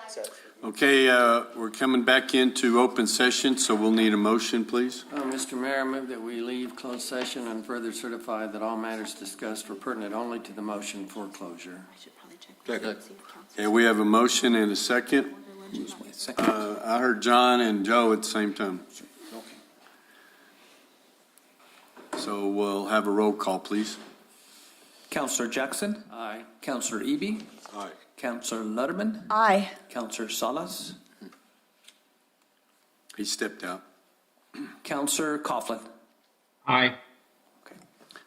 set. Okay, we're coming back into open session, so we'll need a motion, please. Mr. Mayor, I move that we leave closed session and further certify that all matters discussed were pertinent only to the motion for closure. I should probably check. Second. See if council- Okay, we have a motion and a second. I heard John and Joe at the same time. So we'll have a roll call, please. Counselor Jackson, Aye. Counselor Eby, Aye. Counselor Letterman, Aye. Counselor Salas, He stepped out. Counselor Coughlin. Aye.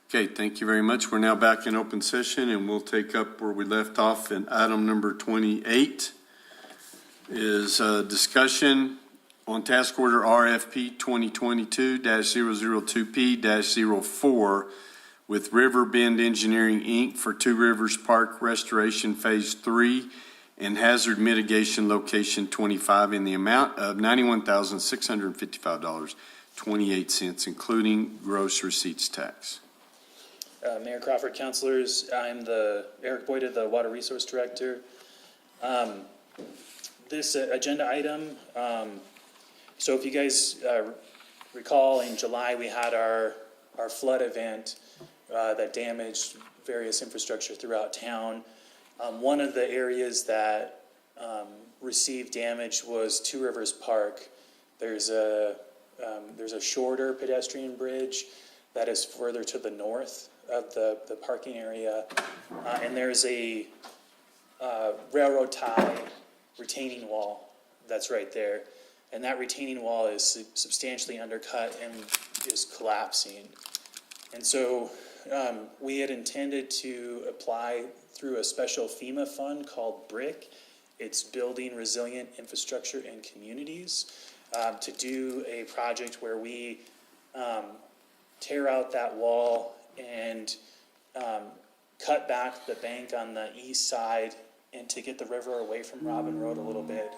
Okay, thank you very much. We're now back in open session, and we'll take up where we left off in item number 28 is discussion on task order RFP 2022-002P-04 with River Bend Engineering, Inc. for Two Rivers Park Restoration Phase 3 and Hazard Mitigation Location 25 in the amount of $91,655.28, including gross receipts tax. Mayor Crawford, councilors, I'm Eric Boyd, the Water Resource Director. This agenda item, so if you guys recall, in July, we had our flood event that damaged various infrastructure throughout town. One of the areas that received damage was Two Rivers Park. There's a shorter pedestrian bridge that is further to the north of the parking area, and there's a railroad tie retaining wall that's right there, and that retaining wall is substantially undercut and is collapsing. And so we had intended to apply through a special FEMA fund called BRIC. It's Building Resilient Infrastructure in Communities, to do a project where we tear out that wall and cut back the bank on the east side and to get the river away from Robin Road a little bit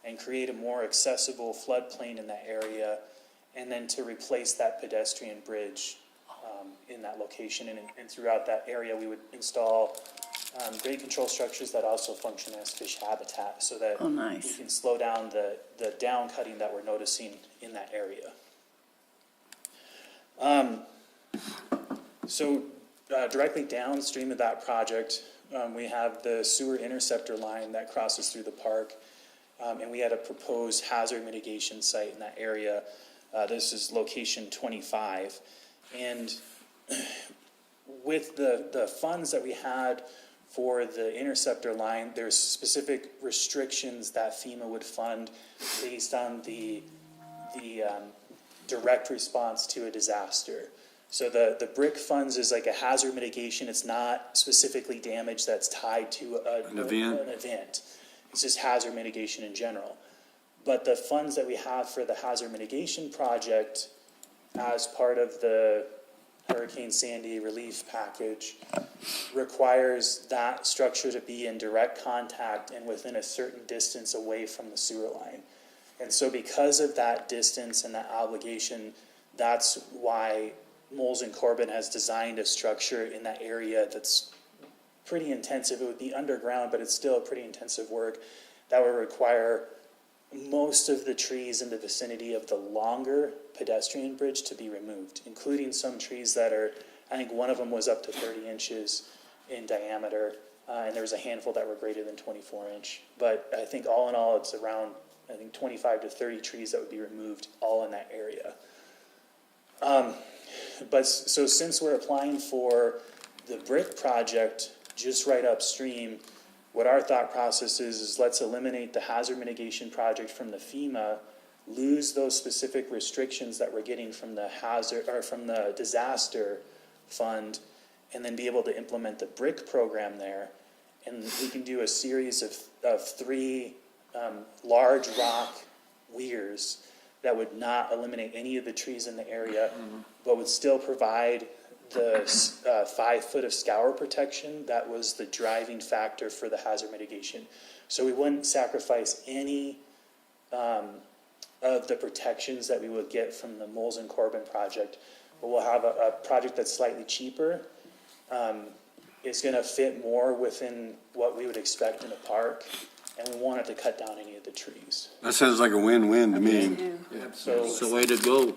and create a more accessible floodplain in that area, and then to replace that pedestrian bridge in that location. And throughout that area, we would install grade control structures that also function as fish habitat so that we can slow down the down cutting that we're noticing in that area. So directly downstream of that project, we have the sewer interceptor line that crosses through the park, and we had a proposed hazard mitigation site in that area. This is location 25, and with the funds that we had for the interceptor line, there's specific restrictions that FEMA would fund based on the direct response to a disaster. So the BRIC funds is like a hazard mitigation. It's not specifically damage that's tied to an event. It's just hazard mitigation in general. But the funds that we have for the hazard mitigation project as part of the Hurricane Sandy relief package requires that structure to be in direct contact and within a certain distance away from the sewer line. And so because of that distance and that obligation, that's why Moles and Corbin has designed a structure in that area that's pretty intensive. It would be underground, but it's still pretty intensive work that would require most of the trees in the vicinity of the longer pedestrian bridge to be removed, including some trees that are, I think one of them was up to 30 inches in diameter, and there was a handful that were greater than 24 inch. But I think all in all, it's around, 25 to 30 trees that would be removed all in that area. But so since we're applying for the BRIC project just right upstream, what our thought process is let's eliminate the hazard mitigation project from the FEMA, lose those specific restrictions that we're getting from the hazard or from the disaster fund, and then be able to implement the BRIC program there. And we can do a series of 3 large rock weirs that would not eliminate any of the trees in the area, but would still provide the 5 foot of scour protection that was the driving factor for the hazard mitigation. So we wouldn't sacrifice any of the protections that we would get from the Moles and Corbin project, but we'll have a project that's slightly cheaper. It's going to fit more within what we would expect in a park. and we wanted to cut down any of the trees. That sounds like a win-win to me. So, It's the way to go.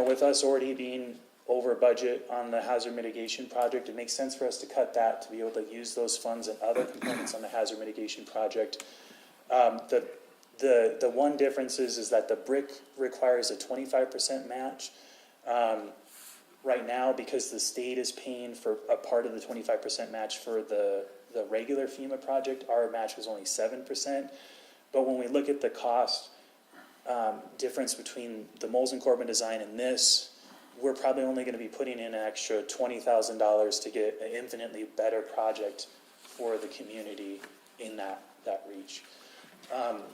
with us already being over budget on the hazard mitigation project, it makes sense for us to cut that to be able to use those funds and other components on the hazard mitigation project. The one difference is that the brick requires a 25% match. Right now, because the state is paying for a part of the 25% match for the regular FEMA project, our match was only 7%. But when we look at the cost difference between the Moles and Corbin design and this, we're probably only going to be putting in an extra $20,000 to get an infinitely better project for the community in that reach.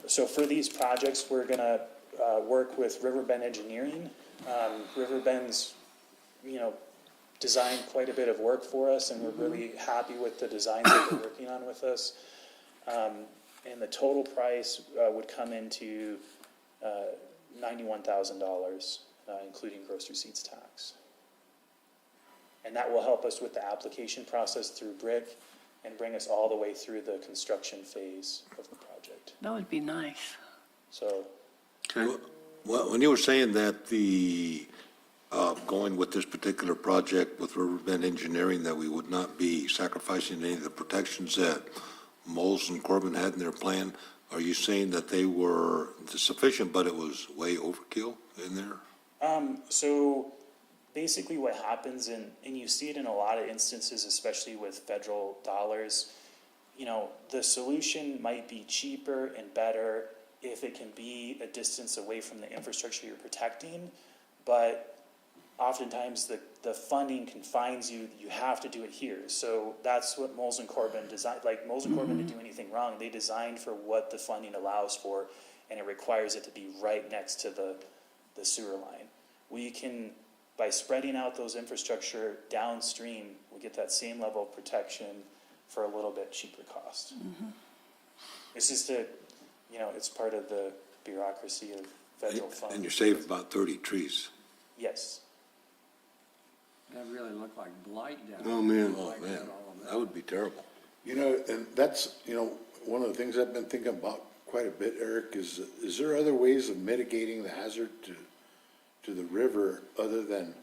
So for these projects, we're going to work with Riverbend Engineering. Riverbend's, designed quite a bit of work for us, and we're really happy with the designs that they're working on with us. And the total price would come into $91,000, including gross receipts tax. And that will help us with the application process through BRIC and bring us all the way through the construction phase of the project. That would be nice. So, Okay. Well, when you were saying that going with this particular project with Riverbend Engineering, that we would not be sacrificing any of the protections that Moles and Corbin had in their plan, are you saying that they were sufficient, but it was way overkill in there? so basically what happens, and you see it in a lot of instances, especially with federal dollars, the solution might be cheaper and better if it can be a distance away from the infrastructure you're protecting, but oftentimes the funding confines you, you have to do it here. So that's what Moles and Corbin designed. Like, Moles and Corbin didn't do anything wrong. They designed for what the funding allows for, and it requires it to be right next to the sewer line. We can, by spreading out those infrastructure downstream, we get that same level of protection for a little bit cheaper cost. It's just it's part of the bureaucracy of federal funds. And you save about 30 trees. Yes. That really looked like blight down. Oh, man. Oh, man, that would be terrible. And that's, one of the things I've been thinking about quite a bit, Eric, is there other ways of mitigating the hazard to the river other than,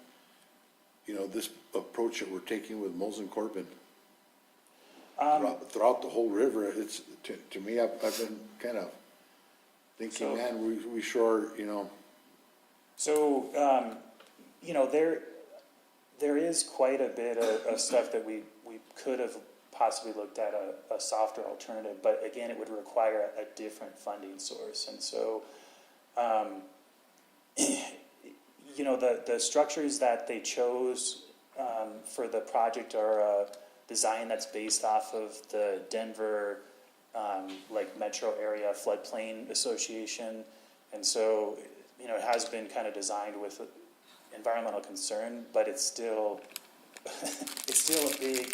this approach that we're taking with Moles and Corbin? Throughout the whole river, it's, to me, I've been kind of thinking, man, we sure, So, there is quite a bit of stuff that we could have possibly looked at a softer alternative, but again, it would require a different funding source. And so, the structures that they chose for the project are a design that's based off of the Denver Metro Area Floodplain Association. And so, it has been kind of designed with environmental concern, but it's still a big,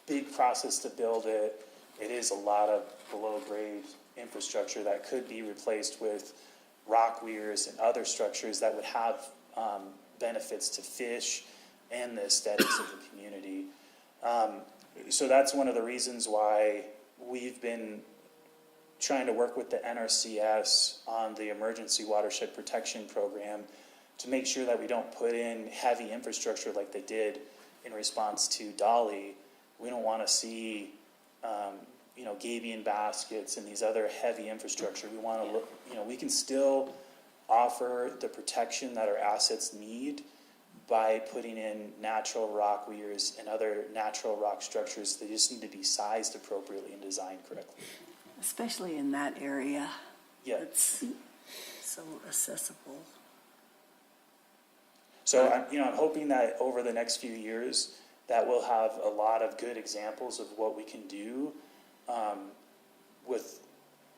big process to build it. It is a lot of below grade infrastructure that could be replaced with rock weirs and other structures that would have benefits to fish and the aesthetics of the community. So that's one of the reasons why we've been trying to work with the NRCS on the Emergency Watershed Protection Program to make sure that we don't put in heavy infrastructure like they did in response to Dolly. We don't want to see, gabion baskets and these other heavy infrastructure. We want to look, we can still offer the protection that our assets need by putting in natural rock weirs and other natural rock structures. They just need to be sized appropriately and designed correctly. Especially in that area. Yeah. It's so accessible. So I'm hoping that over the next few years that we'll have a lot of good examples of what we can do with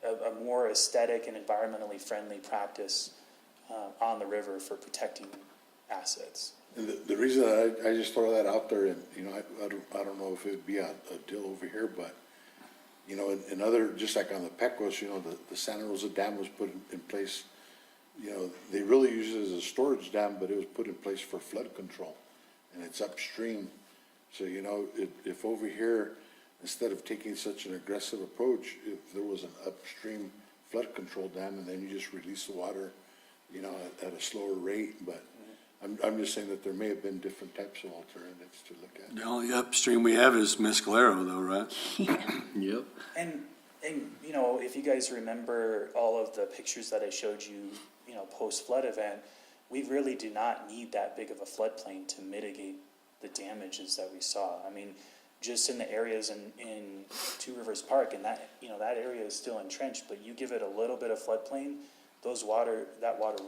a more aesthetic and environmentally friendly practice on the river for protecting assets. And the reason I just throw that out there, and, I don't know if it'd be a deal over here, but, in other, just like on the Pecos, the Santa Rosa Dam was put in place. They really use it as a storage dam, but it was put in place for flood control, and it's upstream. So, if over here, instead of taking such an aggressive approach, if there was an upstream flood control dam and then you just release the water, you know, at a slower rate, but I'm just saying that there may have been different types of alternatives to look at. The only upstream we have is Mescalero though, right? Yep. And, you know, if you guys remember all of the pictures that I showed you, you know, post-flood event, we really do not need that big of a floodplain to mitigate the damages that we saw. I mean, just in the areas in Two Rivers Park, and that, you know, that area is still entrenched, but you give it a little bit of floodplain, that water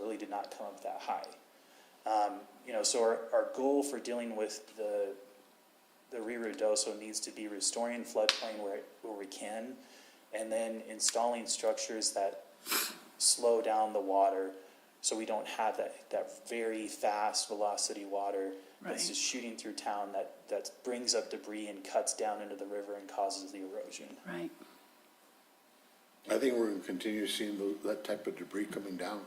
really did not come up that high. You know, so our goal for dealing with the Rio Ruidoso needs to be restoring floodplain where we can, and then installing structures that slow down the water so we don't have that very fast velocity water that's Right. just shooting through town that brings up debris and cuts down into the river and causes the erosion. Right. I think we're gonna continue seeing that type of debris coming down.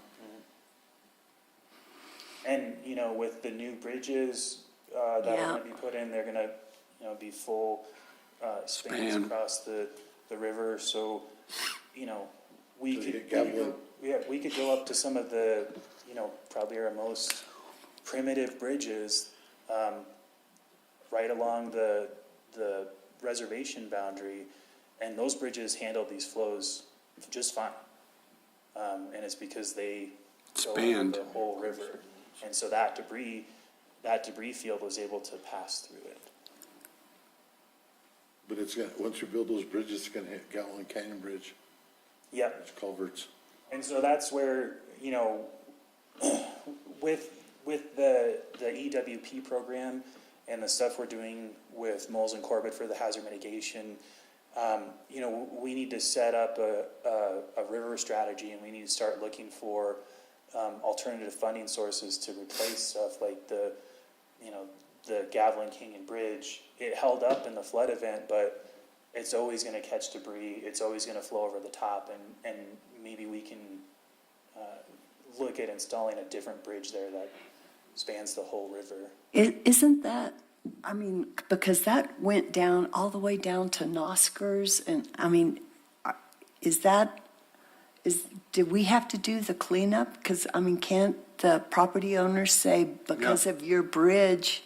And, you know, with the new bridges that are Yeah. gonna be put in, they're gonna, you know, be full spans Span. across the river, so, you know, we So you could, get Gavilan. we could go up to some of the, you know, probably our most primitive bridges, right along the reservation boundary, and those bridges handle these flows just fine. And it's because they go over Spanned. the whole river. And so that debris field was able to pass through it. But it's gonna, once we build those bridges, it's gonna hit Gavilan Canyon Bridge, Yep. it's culverts. And so that's where, you know, with the EWP program and the stuff we're doing with Moles and Corbett for the hazard mitigation, you know, we need to set up a river strategy, and we need to start looking for alternative funding sources to replace stuff like the Gavilan Canyon Bridge. It held up in the flood event, but it's always gonna catch debris, it's always gonna flow over the top, and maybe we can look at installing a different bridge there that spans the whole river. Isn't that, I mean, because that went down, all the way down to Noskers, and, I mean, did we have to do the cleanup? Because, I mean, can't the property owners say, because Yeah. of your bridge,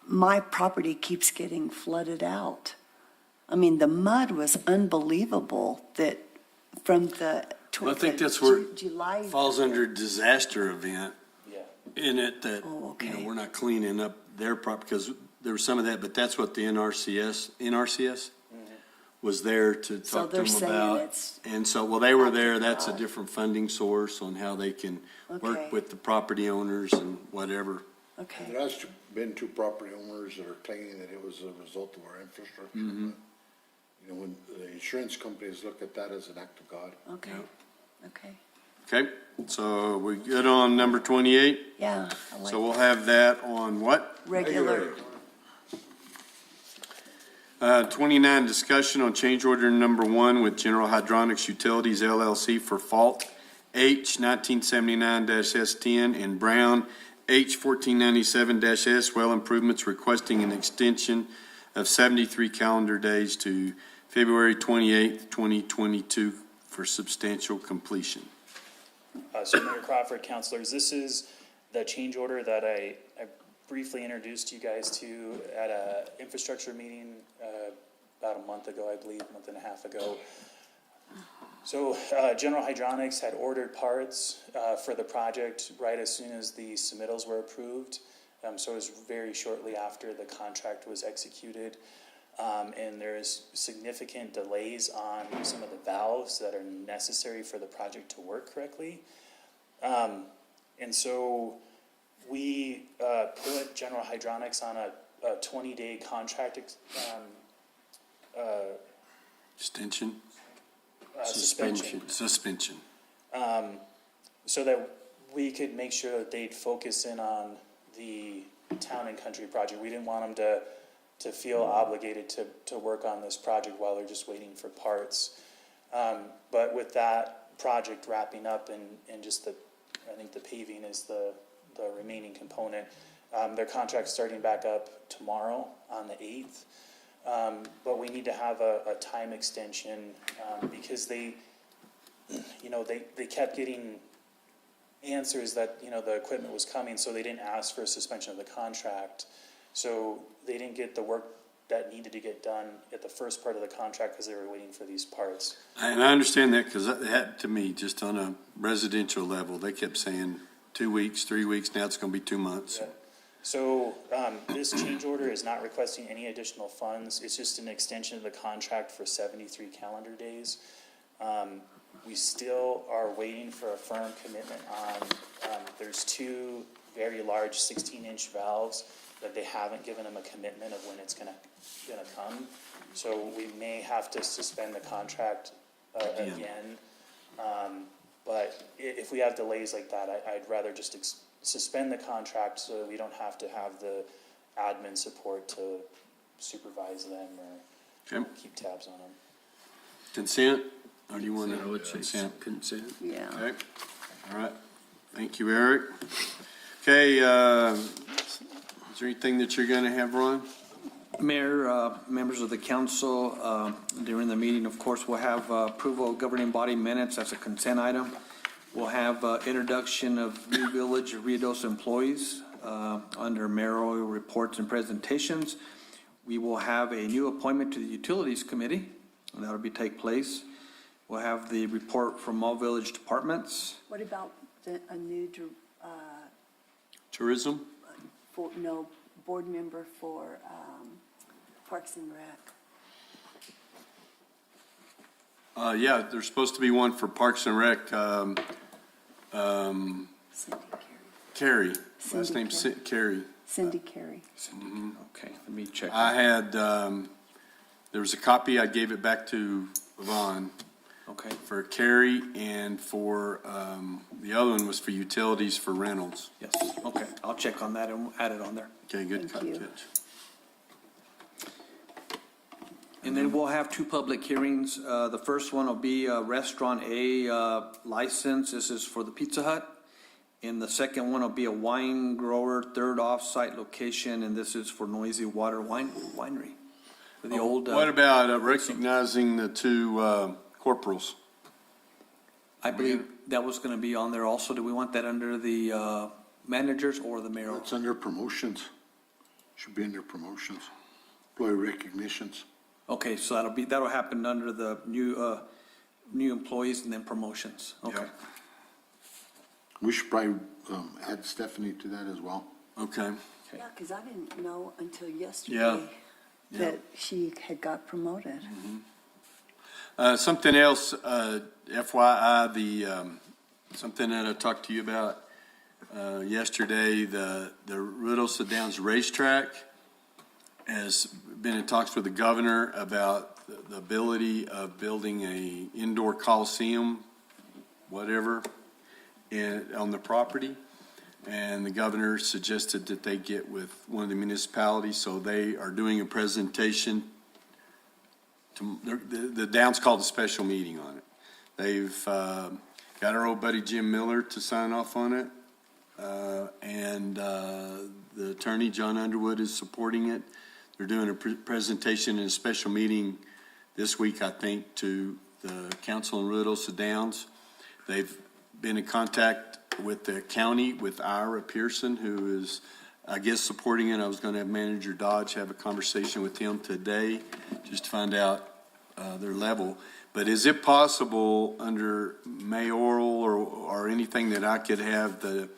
my property keeps getting flooded out? I mean, the mud was unbelievable that from the. Well, I think that's where July. Falls under disaster event Yeah. in it that, Oh, you know, okay. we're not cleaning up their prop, because there was some of that, but that's what the NRCS was there to So talk to they're them saying about. it's And so, well, they were there, after that's a God. different funding source on how they can Okay. work with the property owners and whatever. Okay, There has been two property owners that are claiming that it was a result of our infrastructure. But, you know, when the insurance companies look at that as an act of God. okay, okay. Okay, so we good on number 28? Yeah, I like So we'll have that on what? regular. 29, discussion on change order number 1 with General Hydronics Utilities LLC for Fault H 1979-S10 and Brown H 1497-S well improvements, requesting an extension of 73 calendar days to February 28th, 2022 for substantial completion. So Mayor Crawford, councilors, this is the change order that I briefly introduced you guys to at a infrastructure meeting about a month ago, I believe, a month and a half ago. So General Hydronics had ordered parts for the project right as soon as the submittals were approved. So it was very shortly after the contract was executed. And there's significant delays on some of the valves that are necessary for the project to work correctly. And so we put General Hydronics on a 20-day contract Extension? suspension, Suspension. so that we could make sure that they'd focus in on the town and country project. We didn't want them to feel obligated to work on this project while they're just waiting for parts. But with that project wrapping up and just I think the paving is the remaining component, their contract's starting back up tomorrow on the 8th. But we need to have a time extension, because they kept getting answers that, the equipment was coming, so they didn't ask for a suspension of the contract. So they didn't get the work that needed to get done at the first part of the contract because they were waiting for these parts. And I understand that, because that, to me, just on a residential level, they kept saying 2 weeks, 3 weeks, now it's gonna be 2 months. Yeah. So, this change order is not requesting any additional funds, it's just an extension of the contract for 73 calendar days. We still are waiting for a firm commitment on, there's 2 very large 16-inch valves that they haven't given them a commitment of when it's gonna come. So we may have to suspend the contract, again. But if we have delays like that, I'd rather just suspend the contract so that we don't have to have the admin support to supervise them or Okay. keep tabs on them. Consent, or do you want I would to say consent? consent. Yeah. Okay, all right. Thank you, Eric. Okay, is there anything that you're gonna have, Ron? Mayor, members of the council, during the meeting, of course, we'll have approval of governing body minutes as a consent item. We'll have introduction of new Village of Ruidoso employees under Mayor Oil reports and presentations. We will have a new appointment to the Utilities Committee, and that'll take place. We'll have the report from all village departments. What about a new, Tourism? board member for Parks and Rec? Yeah, there's supposed to be one for Parks and Rec, Cindy Carrie, Cindy last name Carey. Carrie. Cindy Carey. Okay, let me check. I had, there was a copy, I gave it back to Yvonne Okay, for Carrie, and for, the other one was for utilities for Reynolds. yes, okay, I'll check on that and add it on there. Okay, good Thank you. catch. And then we'll have 2 public hearings. The first one will be Restaurant A license. This is for the Pizza Hut. And the second one will be a wine grower, 3rd off-site location, and this is for Noisy Water Winery. For the old, What about recognizing the 2 corporals? I believe that was going to be on there also. Do we want that under the managers or the mayor? It's under promotions. Should be under promotions. Employee recognitions. Okay, so that'll happen under the new employees and then promotions. Okay. Yep. We should probably add Stephanie to that as well. Okay. Yeah, because I didn't know until Yeah. yesterday that she had got promoted. Something else, FYI, something that I talked to you about yesterday, the Ruidoso Downs Racetrack has been in talks with the governor about the ability of building a indoor coliseum, whatever, on the property. And the governor suggested that they get with one of the municipalities, so they are doing a presentation. The Downs called a special meeting on it. They've got our old buddy Jim Miller to sign off on it, and the attorney, John Underwood, is supporting it. They're doing a presentation in a special meeting this week, I think, to the council in Ruidoso Downs. They've been in contact with the county, with Ira Pearson, who is, I guess, supporting it. I was going to have Manager Dodge have a conversation with him today, just to find out their level. But is it possible under mayoral or anything that I could have the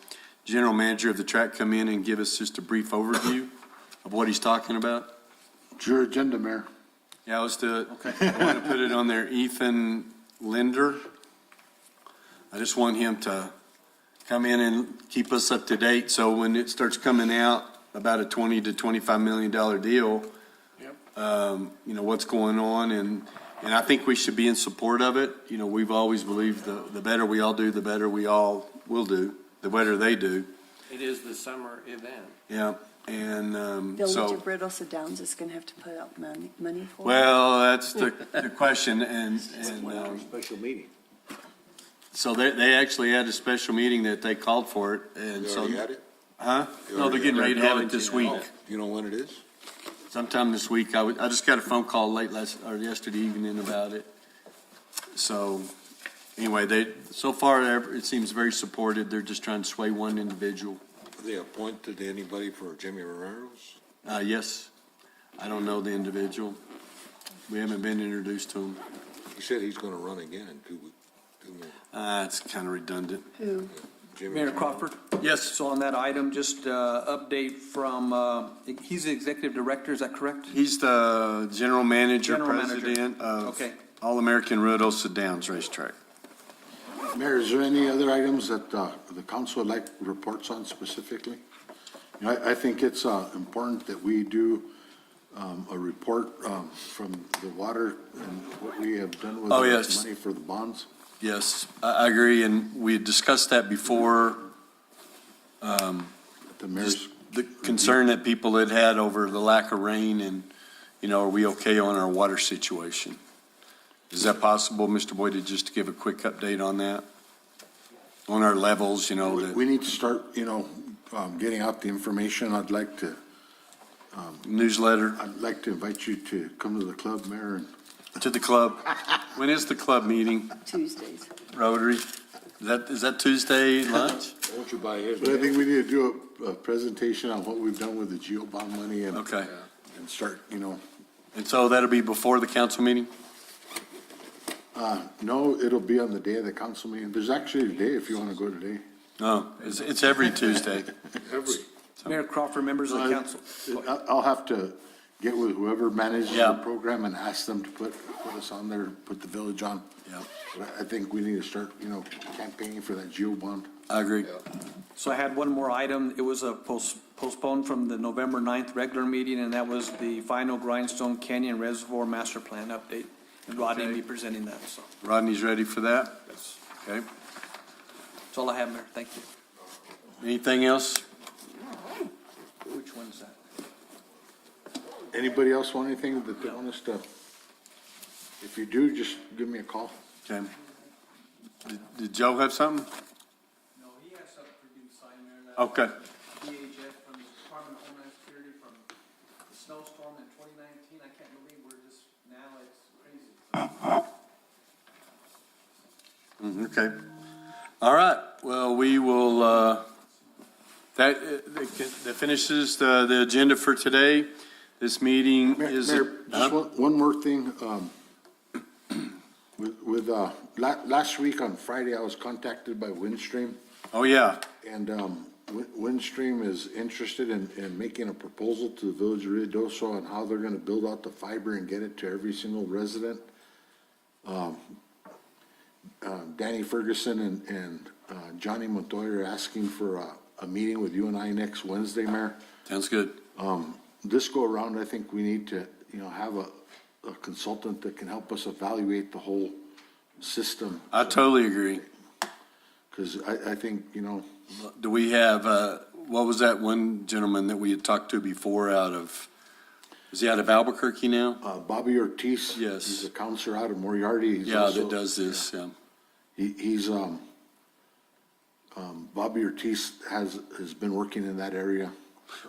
general manager of the track come in and give us just a brief overview of what he's talking about? It's your agenda, Mayor. Yeah, let's do it. Okay. I want to put it on there, Ethan Linder. I just want him to come in and keep us up to date, so when it starts coming out about a $20 to $25 million deal, what's going on, and I think we should be in support of it. We've always believed the better we all do, the better we all will do, the better they do. It is the summer event. Yeah, and Village so. of Ruidoso Downs is going to have to put up money for it? Well, that's the question, and Special meeting. so they actually had a special meeting that they called for it, and You so. already had it? Huh? You No, they're already getting had ready to have it this week. Do you know when it is? sometime this week. I just got a phone call yesterday evening about it. So, anyway, so far, it seems very supported. They're just trying to sway one individual. Have they appointed anybody for Jimmy Romero? Yes, I don't know the individual. We haven't been introduced to him. He said he's gonna run again in 2 more. It's kind of redundant. Who? Jimmy Mayor Romero. Crawford? Yes, So on that item, just update from, he's the executive director, is that correct? he's the general manager, General manager. president of Okay. All-American Ruidoso Downs Racetrack. Mayor, is there any other items that the council would like reports on specifically? You know, I think it's important that we do a report from the water and what we have done with Oh, the yes. money for the bonds. Yes, I agree, and we had discussed that before. The mayor's, The concern that people had had over the lack of rain and, are we okay on our water situation? Is that possible, Mr. Boyd, just to give a quick update on that? On our levels, we need to start, getting out the information. I'd like to newsletter invite you to come to the club, Mayor, and to the club. When is the club meeting, Tuesdays. Rotary? Is that Tuesday lunch? Won't you buy his? but I think we need to do a presentation on what we've done with the GEO bond money and Okay. and start, And so that'll be before the council meeting? no, it'll be on the day of the council meeting. There's actually a day if you want to go today. No, it's every Tuesday. Mayor Crawford, members of the council. I'll have to get with whoever manages Yeah. the program and ask them to put us on there, put the village on. Yeah, But I think we need to start, campaigning for that GEO bond. I agree. So I had one more item. It was postponed from the November 9th regular meeting, and that was the final Grindstone Canyon Reservoir Master Plan update. And Rodney will be presenting that, so Rodney's ready for that? Okay. that's all I have, Mayor. Thank you. Anything else? Which one is that? Anybody else want anything that they want us to? If you do, just give me a call. Okay. Did Joe have something? No, he has something for you to sign, Mayor. Okay. DHS from the Department of Homeland Security from the snowstorm in 2019. I can't believe we're just, now it's crazy. Okay. All right. Well, we will, that finishes the agenda for today. This meeting is. Mayor, just one more thing. Last week on Friday, I was contacted by Windstream. Oh, yeah. And Windstream is interested in making a proposal to the village of Ruidoso on how they're gonna build out the fiber and get it to every single resident. Danny Ferguson and Johnny Montoya are asking for a meeting with you and I next Wednesday, Mayor. Sounds good. This go around, I think we need to, have a consultant that can help us evaluate the whole system. I totally agree. Cause I think, Do we have, what was that one gentleman that we had talked to before is he out of Albuquerque now? Bobby Ortiz. Yes. He's a counselor out of Moriarty. He's Yeah, also- that does this, yeah. He's, Bobby Ortiz has been working in that area.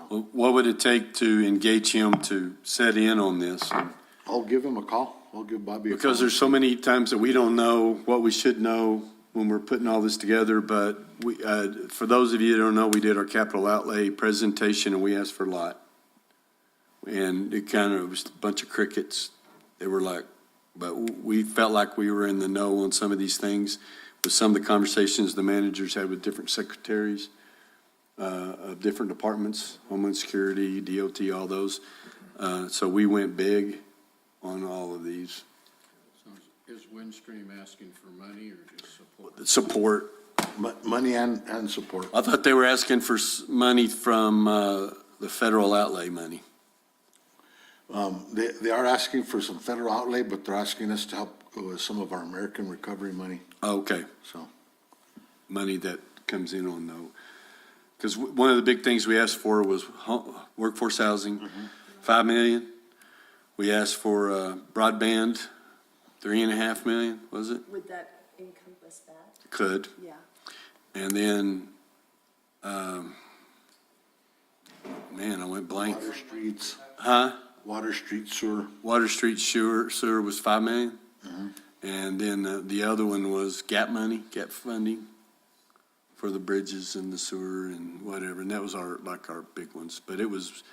Well, what would it take to engage him to set in on this? I'll give him a call. I'll give Bobby a call. Because there's so many times that we don't know what we should know when we're putting all this together, but we, for those of you that don't know, we did our capital outlay presentation and we asked for a lot. And it kind of was a bunch of crickets. They were like, but we felt like we were in the know on some of these things with some of the conversations the managers had with different secretaries of different departments, Homeland Security, DOT, all those. So we went big on all of these. Is Windstream asking for money or just support? Support. Money and support. I thought they were asking for money from the federal outlay money. They are asking for some federal outlay, but they're asking us to help with some of our American recovery money, Okay, so. money that comes in on though. Because one of the big things we asked for was workforce housing, 5 million. We asked for broadband, 3.5 million, was it? Would that encompass that? Could. Yeah. And then, man, I went blank. Water streets. Huh? Water, street, sewer. Water Street sewer was 5 million. And then the other one was gap funding for the bridges and the sewer and whatever. And that was our big ones. But it was,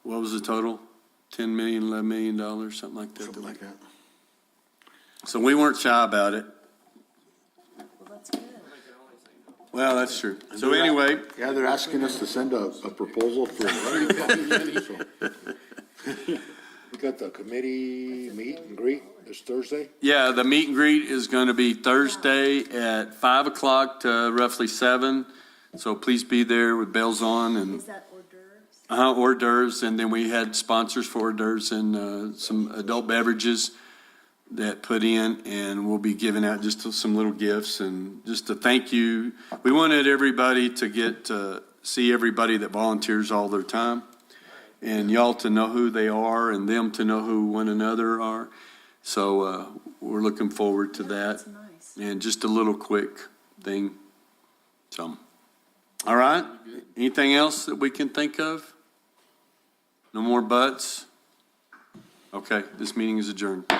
what was the total? 10 million, $11 million, something like that. Something like that. So we weren't shy about it. Well, that's good. Well, that's true. So anyway, Yeah, they're asking us to send a proposal for. We got the committee meet and greet this Thursday. yeah, the meet and greet is going to be Thursday at 5 o'clock to roughly 7. So please be there with bells on and Is that hors d'oeuvres? hors d'oeuvres. And then we had sponsors for hors d'oeuvres and some adult beverages that put in, and we'll be giving out just some little gifts and just to thank you. We wanted everybody to get to see everybody that volunteers all their time, and y'all to know who they are and them to know who one another are. So we're looking forward to that. That's nice. And just a little quick thing. So, all right. Anything else that we can think of? No more buts? Okay, this meeting is adjourned.